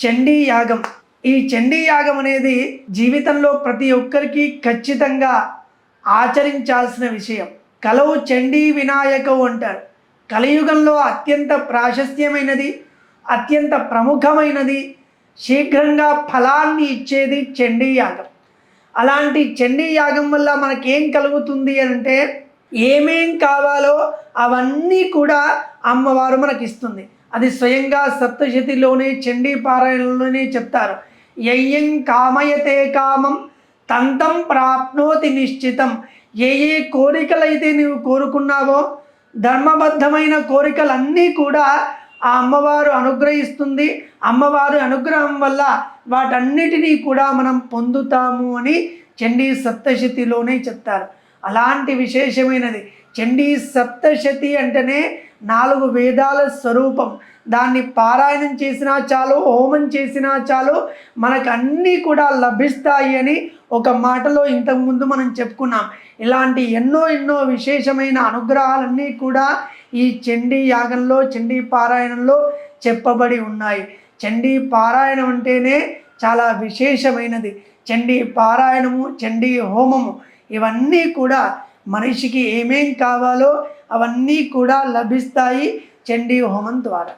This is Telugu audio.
చండీ యాగం. ఈ చండీ యాగం అనేది జీవితంలో ప్రతి ఒక్కరికి ఖచ్చితంగా ఆచరించాల్సిన విషయం. కలవు చండీ వినాయకవు అంటారు. కలియుగంలో అత్యంత ప్రాశస్త్యమైనది, అత్యంత ప్రముఖమైనది, శీఘ్రంగా ఫలాన్ని ఇచ్చేది చండీ యాగం. అలాంటి చండీ యాగం వల్ల మనకేం కలుగుతుంది అంటే, ఏమేం కావాలో అవన్నీ కూడా అమ్మవారు మనకిస్తుంది. అది స్వయంగా సప్తశతిలోనే చండీ పారాయణలోనే చెప్తారు. యయ్యం కామయతే కామం తంతం ప్రాప్నోతి నిశ్చితం. ఏ ఏ కోరికలైతే నీవు కోరుకున్నావో ధర్మబద్ధమైన కోరికలన్నీ కూడా ఆ అమ్మవారు అనుగ్రహిస్తుంది. అమ్మవారు అనుగ్రహం వల్ల వాటన్నిటినీ కూడా మనం పొందుతాము అని చండీ సప్తశతిలోనే చెప్తారు. అలాంటి విశేషమైనది చండీ సప్తశతి అంటేనే 4 వేదాల స్వరూపం. దాన్ని పారాయణం చేసినా చాలు, హోమం చేసినా చాలు, మనకు అన్నీ కూడా లభిస్తాయి అని ఒక మాటలో ఇంతకుముందు మనం చెప్పుకున్నాం. ఇలాంటి ఎన్నో విశేషమైన అనుగ్రహాలన్నీ కూడా ఈ చండీ యాగంలో, చండీ పారాయణంలో చెప్పబడి ఉన్నాయి. చండీ పారాయణం అంటేనే చాలా విశేషమైనది. చండీ పారాయణము, చండీ హోమము ఇవన్నీ కూడా మనిషికి ఏమేం కావాలో అవన్నీ కూడా లభిస్తాయి చండీ హోమం ద్వారా.